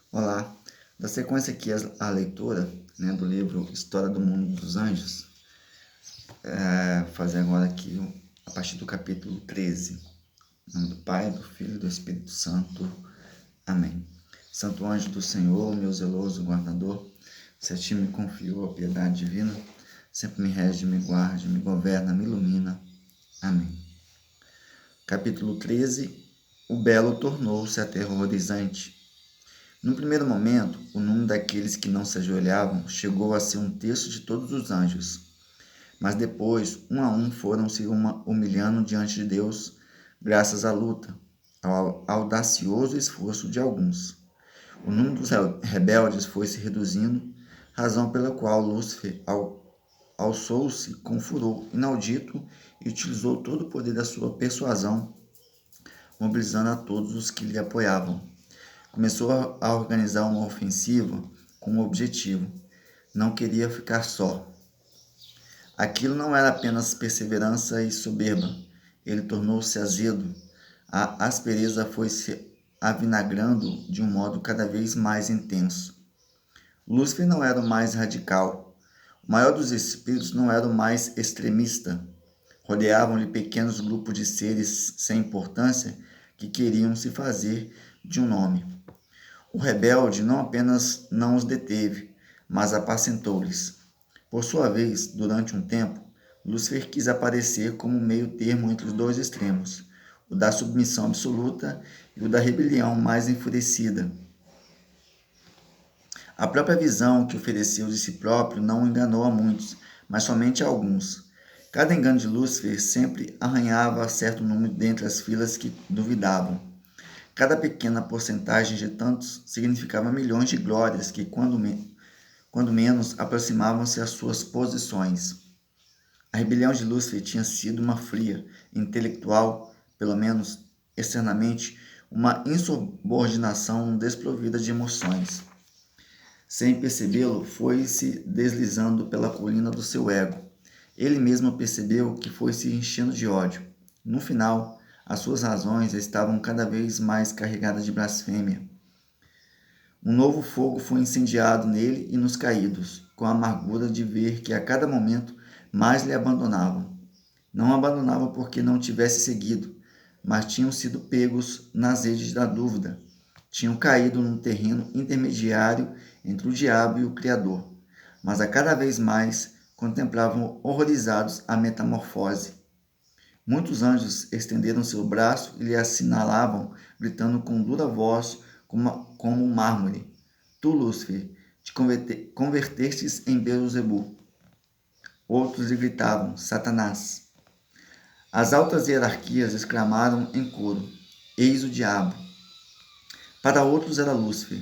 Olá, da sequência aqui a leitura, do livro História do Mundo dos Anjos, fazer agora aqui a partir do capítulo 13. Em nome do Pai, do Filho e do Espírito Santo. Amém. Santo anjo do Senhor, meu zeloso guardador, se a ti me confiou a piedade divina, sempre me rege, me guarde, me governa, me ilumina. Amém. Capítulo 13. O belo tornou-se aterrorizante. No primeiro momento, o número daqueles que não se ajoelhavam chegou a ser 1/3 de todos os anjos. Mas depois, um a um, foram se humilhando diante de Deus, graças à luta, ao audacioso esforço de alguns. O número dos rebeldes foi se reduzindo, razão pela qual Lúcifer alçou-se com furor inaudito e utilizou todo o poder da sua persuasão, mobilizando a todos os que lhe apoiavam. Começou a organizar uma ofensiva com um objetivo. Não queria ficar só. Aquilo não era apenas perseverança e soberba. Ele tornou-se azedo. A aspereza foi se avinagrando de um modo cada vez mais intenso. Lúcifer não era o mais radical. O maior dos espíritos não era o mais extremista. Rodeavam-lhe pequenos grupos de seres sem importância que queriam se fazer de um nome. O rebelde não apenas não os deteve, mas apacentou-lhes. Por sua vez, durante um tempo, Lúcifer quis aparecer como um meio termo entre os dois extremos, o da submissão absoluta e o da rebelião mais enfurecida. A própria visão que ofereceu de si próprio não enganou a muitos, mas somente a alguns. Cada engano de Lúcifer sempre arranhava certo número dentre as filas que duvidavam. Cada pequena porcentagem de tantos significava milhões de glórias que, quando menos, aproximavam-se às suas posições. A rebelião de Lúcifer tinha sido uma fria, intelectual, pelo menos externamente, uma insubordinação desprovida de emoções. Sem percebê-lo, foi se deslizando pela colina do seu ego. Ele mesmo percebeu que foi se enchendo de ódio. No final, as suas razões estavam cada vez mais carregadas de blasfêmia. Um novo fogo foi incendiado nele e nos caídos, com a amargura de ver que a cada momento mais lhe abandonavam. Não abandonavam porque não tivesse seguido, mas tinham sido pegos nas redes da dúvida. Tinham caído num terreno intermediário entre o diabo e o Criador. Mas a cada vez mais contemplavam horrorizados a metamorfose. Muitos anjos estenderam seu braço e lhe assinalavam, gritando com dura voz, como um mármore: Tu, Lúcifer, te convertestes em Beelzebu. Outros lhe gritavam: Satanás. As altas hierarquias exclamaram em coro: Eis o diabo. Para outros era Lúcifer.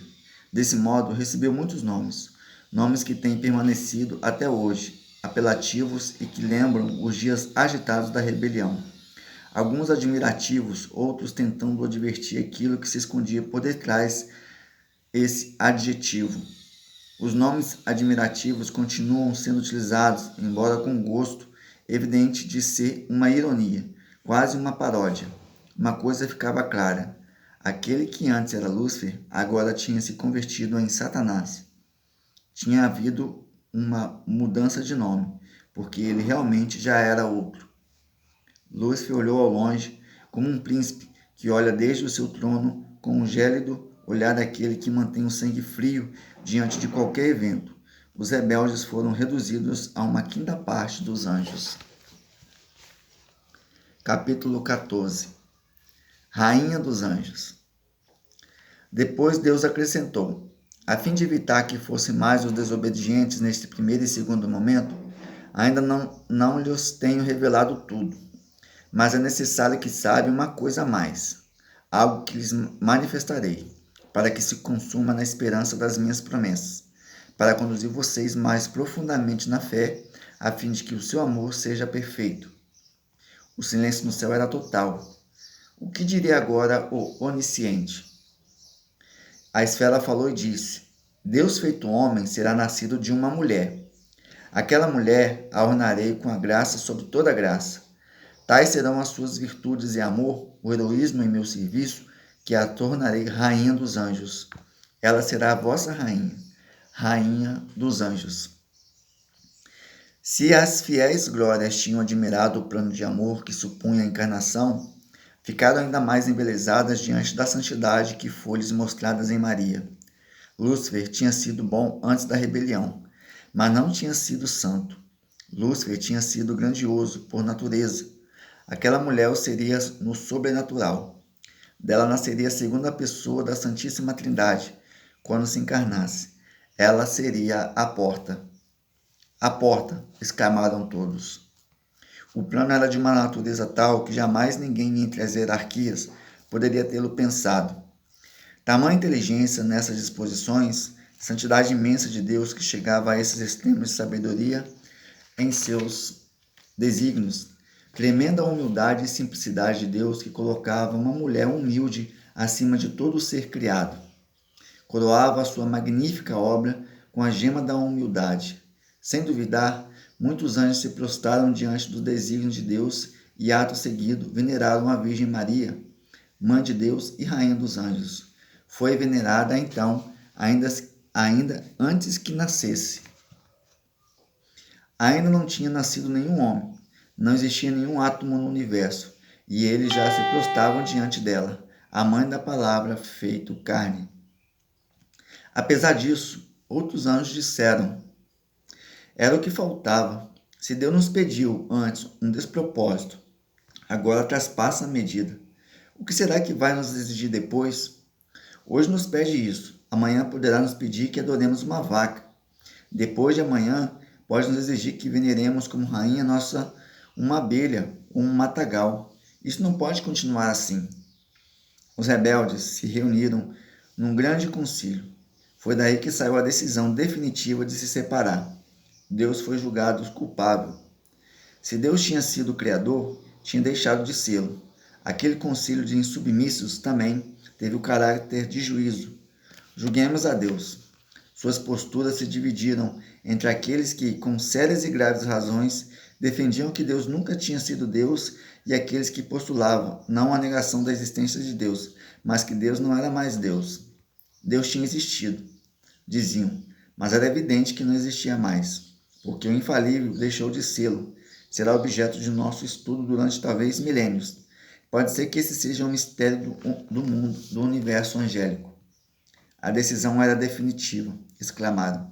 Desse modo, recebeu muitos nomes, nomes que têm permanecido até hoje, apelativos e que lembram os dias agitados da rebelião. Alguns admirativos, outros tentando advertir aquilo que se escondia por detrás esse adjetivo. Os nomes admirativos continuam sendo utilizados, embora com gosto evidente de ser uma ironia, quase uma paródia. Uma coisa ficava clara: aquele que antes era Lúcifer, agora tinha se convertido em Satanás. Tinha havido uma mudança de nome, porque ele realmente já era outro. Lúcifer olhou ao longe, como um príncipe que olha desde o seu trono com um gélido olhar daquele que mantém o sangue frio diante de qualquer evento. Os rebeldes foram reduzidos a uma quinta parte dos anjos. Capítulo 14. Rainha dos Anjos. Depois Deus acrescentou: a fim de evitar que fossem mais os desobedientes neste primeiro e segundo momento, ainda não lhes tenho revelado tudo. Mas é necessário que saibam uma coisa a mais, algo que lhes manifestarei, para que se consuma na esperança das minhas promessas, para conduzir vocês mais profundamente na fé, a fim de que o seu amor seja perfeito. O silêncio no céu era total. O que diria agora o onisciente? A esfera falou e disse: Deus feito homem será nascido de uma mulher. Aquela mulher a ornarei com a graça sobre toda a graça. Tais serão as suas virtudes e amor, o heroísmo em meu serviço, que a tornarei rainha dos anjos. ela será a vossa rainha, rainha dos anjos. Se as fiéis glórias tinham admirado o plano de amor que supunha a encarnação, ficaram ainda mais embelezadas diante da santidade que foi-lhes mostrada em Maria. Lúcifer tinha sido bom antes da rebelião, mas não tinha sido santo. Lúcifer tinha sido grandioso por natureza. Aquela mulher o seria no sobrenatural. Dela nasceria a segunda pessoa da Santíssima Trindade, quando se encarnasse. Ela seria a porta. A porta! Exclamaram todos. O plano era de uma natureza tal que jamais ninguém entre as hierarquias poderia tê-lo pensado. Tamanha inteligência nessas disposições, santidade imensa de Deus que chegava a esses extremos de sabedoria em seus desígnios, tremenda humildade e simplicidade de Deus que colocava uma mulher humilde acima de todo ser criado. Coroava a sua magnífica obra com a gema da humildade. Sem duvidar, muitos anjos se prostraram diante dos desígnios de Deus e, ato seguido, veneraram a Virgem Maria, Mãe de Deus e Rainha dos Anjos. Foi venerada, então, ainda antes que nascesse. Ainda não tinha nascido nenhum homem, não existia nenhum átomo no universo, e eles já se prostravam diante dela, a Mãe da Palavra feito carne. Apesar disso, outros anjos disseram: era o que faltava. Se Deus nos pediu antes um despropósito, agora traspassa a medida. O que será que vai nos exigir depois? Hoje nos pede isso, amanhã poderá nos pedir que adoremos uma vaca. Depois de amanhã, pode nos exigir que veneremos como rainha nossa uma abelha ou um matagal. Isso não pode continuar assim. Os rebeldes se reuniram num grande concílio. Foi daí que saiu a decisão definitiva de se separar. Deus foi julgado culpável. Se Deus tinha sido o Criador, tinha deixado de sê-lo. Aquele concílio de insubmissos também teve o caráter de juízo. Julguemos a Deus. Suas posturas se dividiram entre aqueles que, com sérias e graves razões, defendiam que Deus nunca tinha sido Deus e aqueles que postulavam não a negação da existência de Deus, mas que Deus não era mais Deus. Deus tinha existido, diziam, mas era evidente que não existia mais, porque o infalível deixou de sê-lo. Será objeto de nosso estudo durante talvez milênios. Pode ser que esse seja um mistério do mundo, do universo angélico. A decisão era definitiva, exclamaram.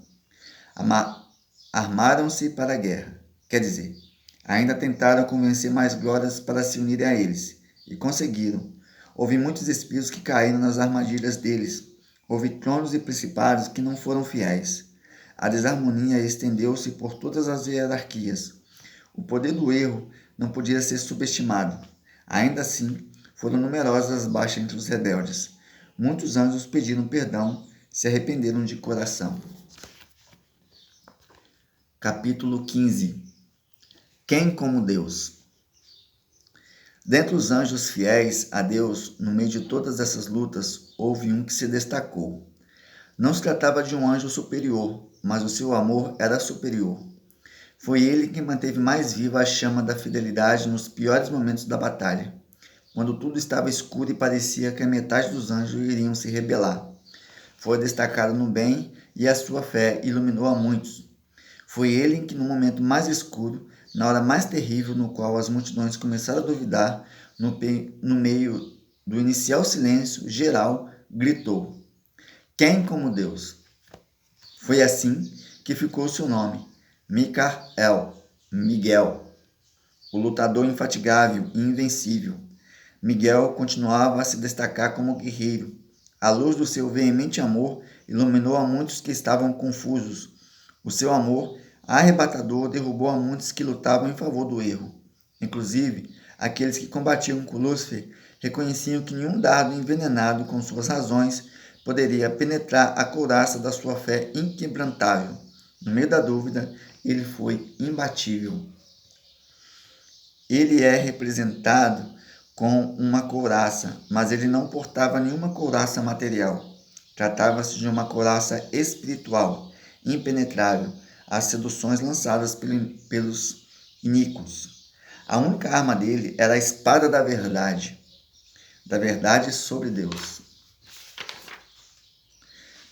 Armaram-se para a guerra. Quer dizer, ainda tentaram convencer mais glórias para se unirem a eles, e conseguiram. Houve muitos espíritos que caíram nas armadilhas deles. Houve tronos e principados que não foram fiéis. A desarmonia estendeu-se por todas as hierarquias. O poder do erro não podia ser subestimado. Ainda assim, foram numerosas as baixas entre os rebeldes. Muitos anjos pediram perdão, se arrependeram de coração. Capítulo 15. Quem como Deus? Dentre os anjos fiéis a Deus, no meio de todas essas lutas, houve um que se destacou. Não se tratava de um anjo superior, mas o seu amor era superior. Foi ele que manteve mais viva a chama da fidelidade nos piores momentos da batalha, quando tudo estava escuro e parecia que a metade dos anjos iriam se rebelar. Foi destacado no bem e a sua fé iluminou a muitos. Foi ele que, no momento mais escuro, na hora mais terrível no qual as multidões começaram a duvidar, no meio do inicial silêncio geral, gritou: quem como Deus? Foi assim que ficou seu nome, Miguel, o lutador infatigável e invencível. Miguel continuava a se destacar como guerreiro. A luz do seu veemente amor iluminou a muitos que estavam confusos. O seu amor arrebatador derrubou a muitos que lutavam em favor do erro. Inclusive, aqueles que combatiam com Lúcifer reconheciam que nenhum dardo envenenado com suas razões poderia penetrar a couraça da sua fé inquebrantável. No meio da dúvida, ele foi imbatível. Ele é representado com uma couraça, mas ele não portava nenhuma couraça material. Tratava-se de uma couraça espiritual, impenetrável às seduções lançadas pelos iníquos. A única arma dele era a espada da verdade sobre Deus.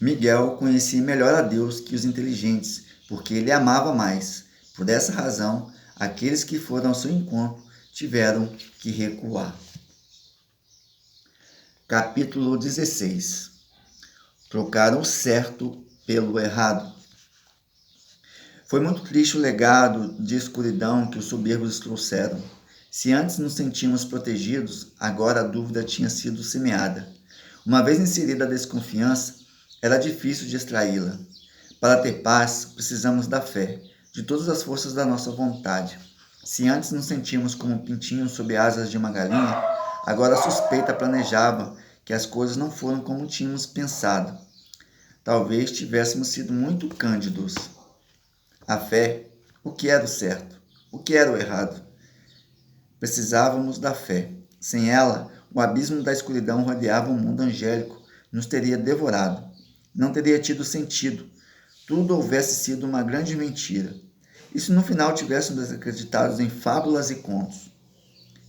Miguel conhecia melhor a Deus que os inteligentes, porque ele amava mais. Por essa razão, aqueles que foram ao seu encontro tiveram que recuar. Capítulo 16. Trocaram o certo pelo errado. Foi muito triste o legado de escuridão que os soberbos trouxeram. Se antes nos sentíamos protegidos, agora a dúvida tinha sido semeada. Uma vez inserida a desconfiança, era difícil de extraí-la. Para ter paz, precisamos da fé, de todas as forças da nossa vontade. Se antes nos sentíamos como pintinhos sob asas de uma galinha, agora a suspeita planejava que as coisas não foram como tínhamos pensado. Talvez tivéssemos sido muito cândidos. A fé, o que era o certo, o que era o errado. Precisávamos da fé. Sem ela, o abismo da escuridão rodeava o mundo angélico, nos teria devorado. Não teria tido sentido. Tudo houvesse sido uma grande mentira. E se no final tivéssemos acreditado em fábulas e contos?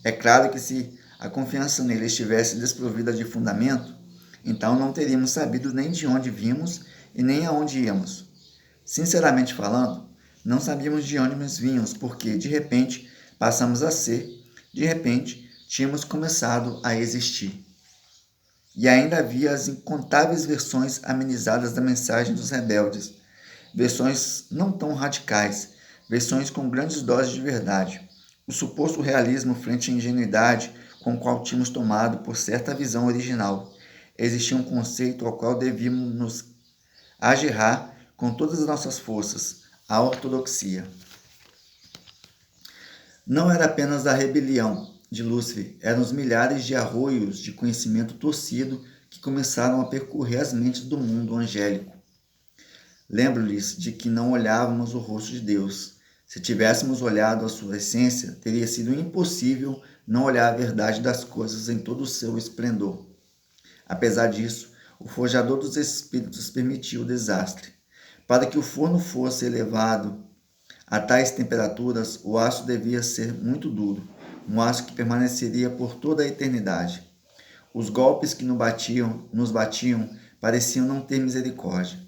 É claro que se a confiança nele estivesse desprovida de fundamento, então não teríamos sabido nem de onde vimos e nem aonde íamos. Sinceramente falando, não sabíamos de onde nos vínhamos, porque, de repente, passamos a ser, de repente, tínhamos começado a existir. E ainda havia as incontáveis versões amenizadas da mensagem dos rebeldes, versões não tão radicais, versões com grandes doses de verdade. O suposto realismo frente à ingenuidade com o qual tínhamos tomado por certa visão original. Existia um conceito ao qual devíamos nos agarrar com todas as nossas forças, a ortodoxia. Não era apenas a rebelião de Lúcifer, eram os milhares de arroios de conhecimento torcido que começaram a percorrer as mentes do mundo angélico. Lembro-lhes de que não olhávamos o rosto de Deus. Se tivéssemos olhado a sua essência, teria sido impossível não olhar a verdade das coisas em todo o seu esplendor. Apesar disso, o forjador dos espíritos permitiu o desastre. Para que o forno fosse elevado a tais temperaturas, o aço devia ser muito duro, um aço que permaneceria por toda a eternidade. Os golpes que nos batiam pareciam não ter misericórdia.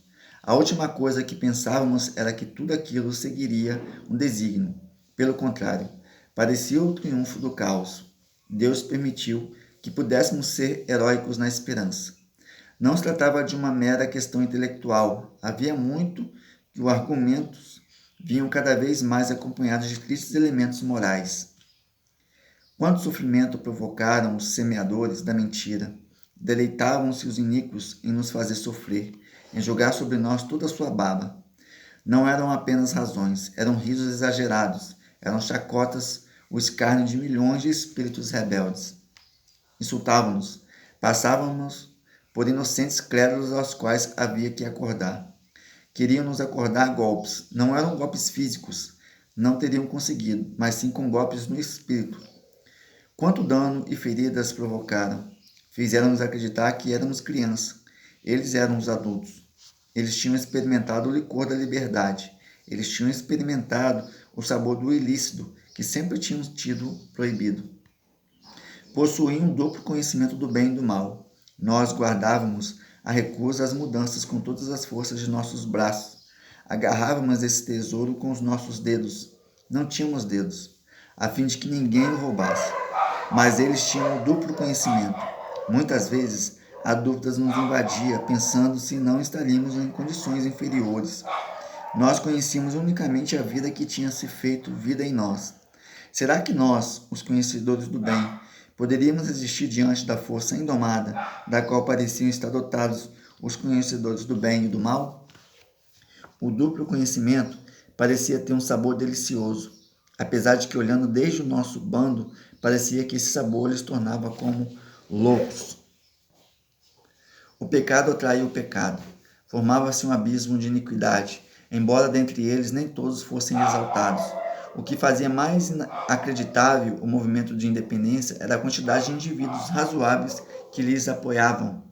A última coisa que pensávamos era que tudo aquilo seguiria um desígnio. Pelo contrário, parecia o triunfo do caos. Deus permitiu que pudéssemos ser heróicos na esperança. Não se tratava de uma mera questão intelectual. Havia muito que os argumentos vinham cada vez mais acompanhados de tristes elementos morais. Quanto sofrimento provocaram os semeadores da mentira! Deleitavam-se os iníquos em nos fazer sofrer, em jogar sobre nós toda a sua baba. Não eram apenas razões, eram risos exagerados, eram chacotas, o escárnio de milhões de espíritos rebeldes. Insultavam-nos, passávamos por inocentes crédulos aos quais havia que acordar. Queriam nos acordar a golpes, não eram golpes físicos, não teriam conseguido, mas sim com golpes no espírito. Quanto dano e feridas provocaram? Fizeram-nos acreditar que éramos crianças. Eles eram os adultos. Eles tinham experimentado o licor da liberdade. Eles tinham experimentado o sabor do ilícito, que sempre tínhamos tido proibido. Possuíam um duplo conhecimento do bem e do mal. Nós guardávamos a recusa às mudanças com todas as forças de nossos braços. Agarrávamos esse tesouro com os nossos dedos. Não tínhamos dedos, a fim de que ninguém o roubasse. Mas eles tinham um duplo conhecimento. Muitas vezes, a dúvida nos invadia, pensando se não estaríamos em condições inferiores. Nós conhecíamos unicamente a vida que tinha se feito vida em nós. Será que nós, os conhecedores do bem, poderíamos resistir diante da força indomada, da qual pareciam estar dotados os conhecedores do bem e do mal? O duplo conhecimento parecia ter um sabor delicioso, apesar de que, olhando desde o nosso bando, parecia que esse sabor lhes tornava como loucos. O pecado atraía o pecado. Formava-se um abismo de iniquidade, embora dentre eles nem todos fossem exaltados. O que fazia mais inacreditável o movimento de independência era a quantidade de indivíduos razoáveis que lhes apoiavam.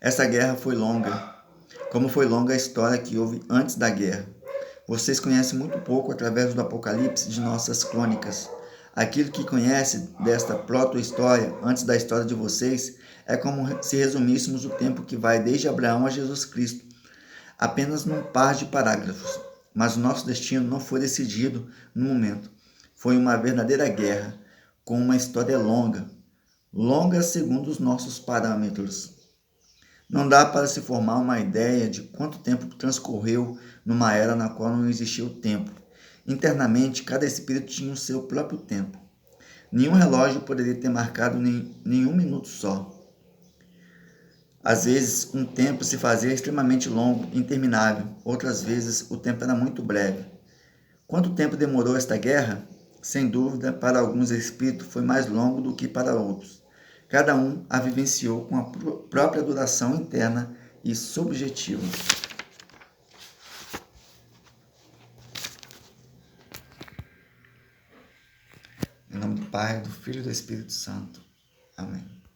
Essa guerra foi longa, como foi longa a história que houve antes da guerra. Vocês conhecem muito pouco através do Apocalipse de nossas crônicas. Aquilo que conhece desta proto-história, antes da história de vocês, é como se resumíssemos o tempo que vai desde Abraão a Jesus Cristo, apenas num par de parágrafos. Mas o nosso destino não foi decidido no momento. Foi uma verdadeira guerra, com uma história longa, longa segundo os nossos parâmetros. Não dá para se formar uma ideia de quanto tempo transcorreu numa era na qual não existia o tempo. Internamente, cada espírito tinha o seu próprio tempo. Nenhum relógio poderia ter marcado nenhum minuto só. Às vezes, um tempo se fazia extremamente longo, interminável. Outras vezes, o tempo era muito breve. Quanto tempo demorou esta guerra? Sem dúvida, para alguns espíritos foi mais longo do que para outros. Cada um a vivenciou com a própria duração interna e subjetiva. Em nome do Pai, do Filho e do Espírito Santo. Amém.